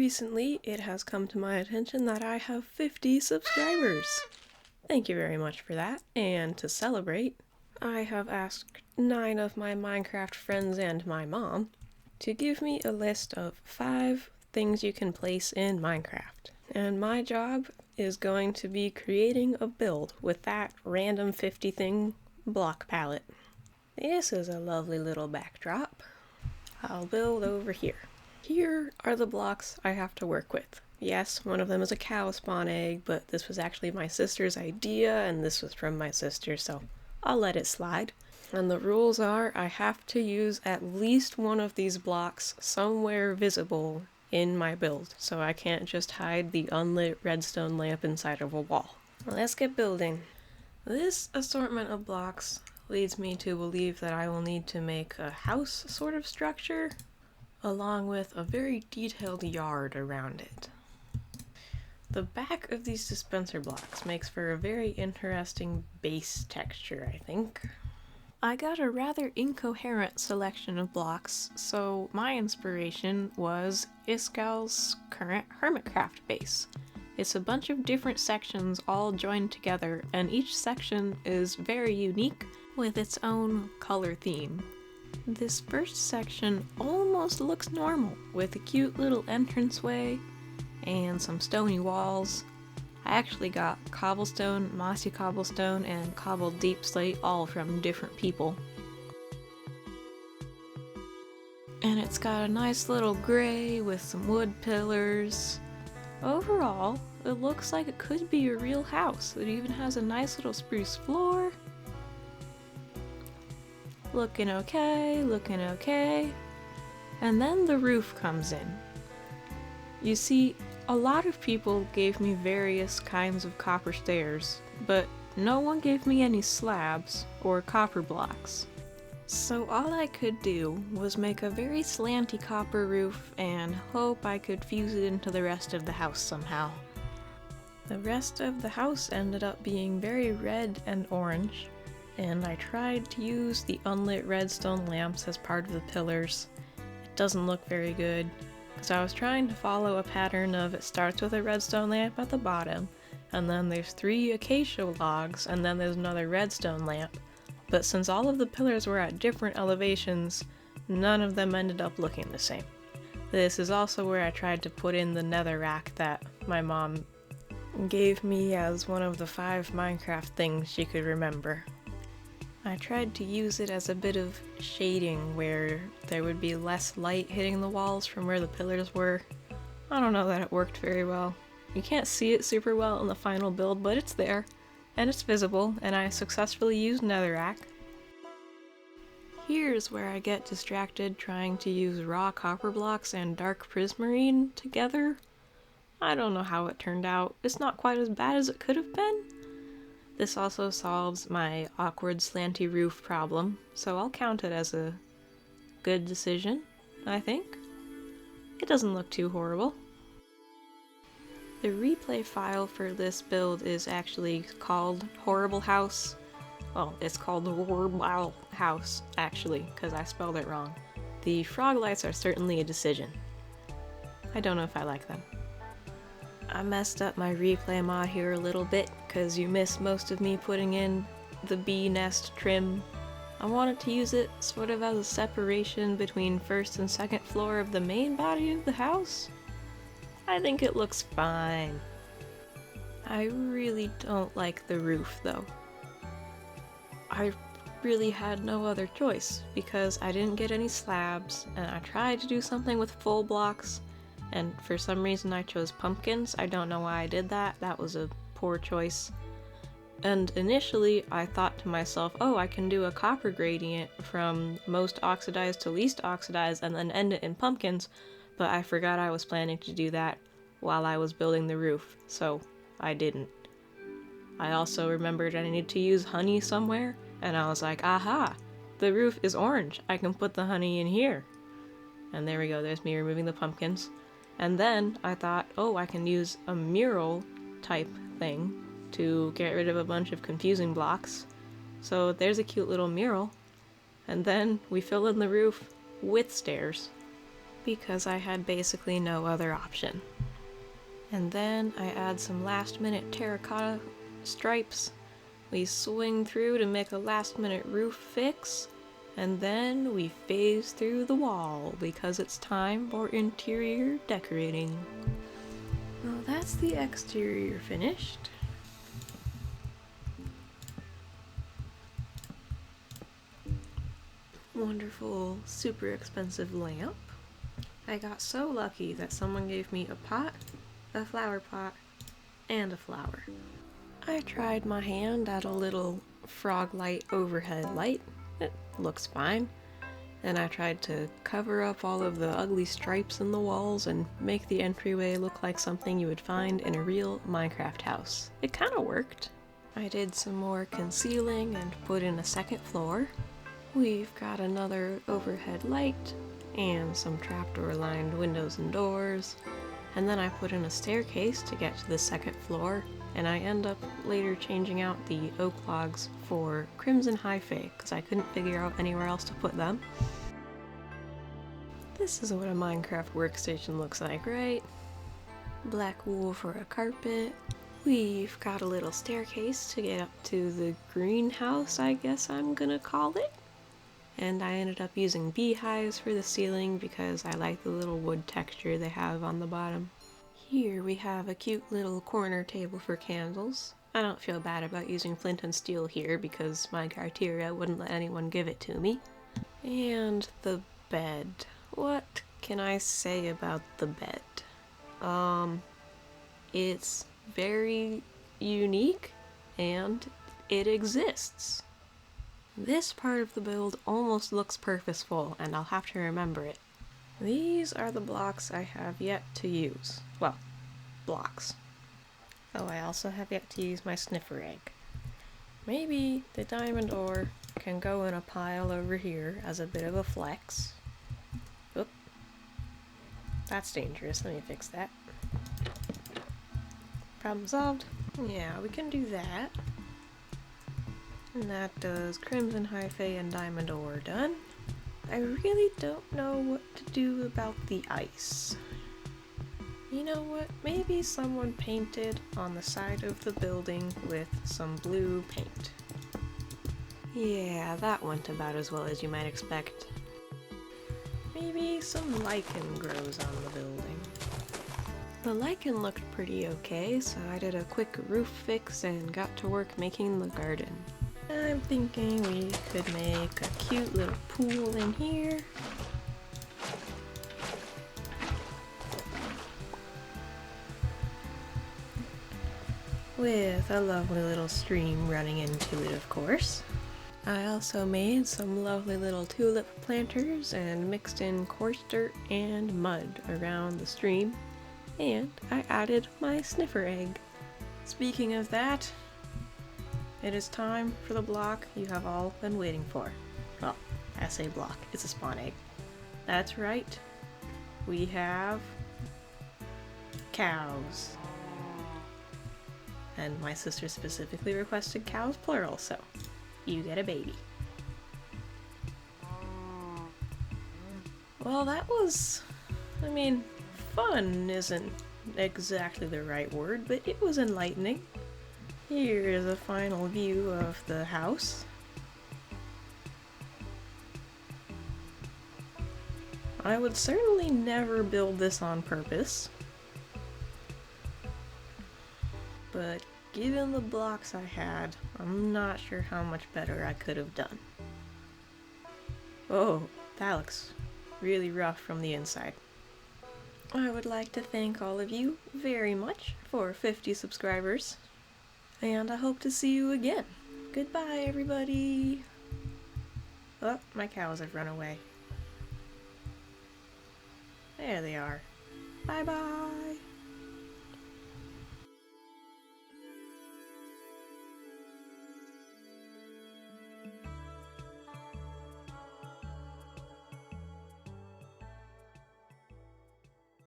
Recently, it has come to my attention that I have 50 subscribers. Thank you very much for that, and to celebrate, I have asked 9 of my Minecraft friends and my mom to give me a list of 5 things you can place in Minecraft. And my job is going to be creating a build with that random 50 thing block palette. This is a lovely little backdrop. I'll build over here. Here are the blocks I have to work with. Yes, one of them is a cow spawn egg, but this was actually my sister's idea, and this was from my sister, so I'll let it slide. And the rules are I have to use at least one of these blocks somewhere visible in my build, so I can't just hide the unlit redstone lamp inside of a wall. Let's get building. This assortment of blocks leads me to believe that I will need to make a house sort of structure, along with a very detailed yard around it. The back of these dispenser blocks makes for a very interesting base texture, I think. I got a rather incoherent selection of blocks, so my inspiration was Iskal's current Hermitcraft base. It's a bunch of different sections all joined together, and each section is very unique with its own color theme. This first section almost looks normal, with a cute little entranceway and some stony walls. I actually got cobblestone, mossy cobblestone, and cobbled deep slate all from different people. And it's got a nice little gray with some wood pillars. Overall, it looks like it could be a real house. It even has a nice little spruce floor. Looking okay, looking okay. And then the roof comes in. You see, a lot of people gave me various kinds of copper stairs, but no one gave me any slabs or copper blocks. So all I could do was make a very slanty copper roof and hope I could fuse it into the rest of the house somehow. The rest of the house ended up being very red and orange, and I tried to use the unlit redstone lamps as part of the pillars. It doesn't look very good, because I was trying to follow a pattern of it starts with a redstone lamp at the bottom, and then there's 3 acacia logs, and then there's another redstone lamp. But since all of the pillars were at different elevations, none of them ended up looking the same. This is also where I tried to put in the netherrack that my mom gave me as one of the 5 Minecraft things she could remember. I tried to use it as a bit of shading where there would be less light hitting the walls from where the pillars were. I don't know that it worked very well. You can't see it super well in the final build, but it's there, and it's visible, and I successfully used netherrack. Here's where I get distracted trying to use raw copper blocks and dark prismarine together. I don't know how it turned out. It's not quite as bad as it could have been. This also solves my awkward slanty roof problem, so I'll count it as a good decision, I think. It doesn't look too horrible. The replay file for this build is actually called Horrible House. Well, it's called the Horrible House, actually, because I spelled it wrong. The frog lights are certainly a decision. I don't know if I like them. I messed up my replay mod here a little bit, because you missed most of me putting in the bee nest trim. I wanted to use it sort of as a separation between first and second floor of the main body of the house. I think it looks fine. I really don't like the roof though. I really had no other choice, because I didn't get any slabs, and I tried to do something with full blocks, and for some reason I chose pumpkins. I don't know why I did that. That was a poor choice. And initially I thought to myself, oh, I can do a copper gradient from most oxidized to least oxidized and then end it in pumpkins, but I forgot I was planning to do that while I was building the roof, so I didn't. I also remembered I needed to use honey somewhere, and I was like, aha! The roof is orange, I can put the honey in here. And there we go, there's me removing the pumpkins. And then I thought, oh, I can use a mural type thing to get rid of a bunch of confusing blocks. So there's a cute little mural. And then we fill in the roof with stairs. because I had basically no other option. And then I add some last minute terracotta stripes. We swing through to make a last minute roof fix, and then we phase through the wall because it's time for interior decorating. Well, that's the exterior finished. Wonderful, super expensive lamp. I got so lucky that someone gave me a pot, a flower pot, and a flower. I tried my hand at a little frog light overhead light. It looks fine. Then I tried to cover up all of the ugly stripes in the walls and make the entryway look like something you would find in a real Minecraft house. It kinda worked. I did some more concealing and put in a second floor. We've got another overhead light and some trapdoor lined windows and doors. And then I put in a staircase to get to the second floor, and I end up later changing out the oak logs for crimson hyphae because I couldn't figure out anywhere else to put them. This is what a Minecraft workstation looks like, right? Black wool for a carpet. We've got a little staircase to get up to the greenhouse, I guess I'm gonna call it. And I ended up using beehives for the ceiling because I like the little wood texture they have on the bottom. Here we have a cute little corner table for candles. I don't feel bad about using flint and steel here because my criteria wouldn't let anyone give it to me. And the bed. What can I say about the bed? It's very unique and it exists. This part of the build almost looks purposeful, and I'll have to remember it. These are the blocks I have yet to use. Well, blocks. Oh, I also have yet to use my sniffer egg. Maybe the diamond ore can go in a pile over here as a bit of a flex. Oop. That's dangerous, let me fix that. Problem solved? Yeah, we can do that. And that does crimson hyphae and diamond ore done. I really don't know what to do about the ice. You know what? Maybe someone painted on the side of the building with some blue paint. Yeah, that went about as well as you might expect. Maybe some lichen grows on the building. The lichen looked pretty okay, so I did a quick roof fix and got to work making the garden. I'm thinking we could make a cute little pool in here. With a lovely little stream running into it, of course. I also made some lovely little tulip planters and mixed in coarse dirt and mud around the stream. And I added my sniffer egg. Speaking of that, it is time for the block you have all been waiting for. Well, I say block, it's a spawn egg. That's right, we have cows. And my sister specifically requested cows plural, so you get a baby. Well, that was, fun isn't exactly the right word, but it was enlightening. Here is a final view of the house. I would certainly never build this on purpose, but given the blocks I had, I'm not sure how much better I could have done. Oh, that looks really rough from the inside. I would like to thank all of you very much for 50 subscribers. And I hope to see you again. Goodbye, everybody. Oh, my cows have run away. There they are. Bye-bye.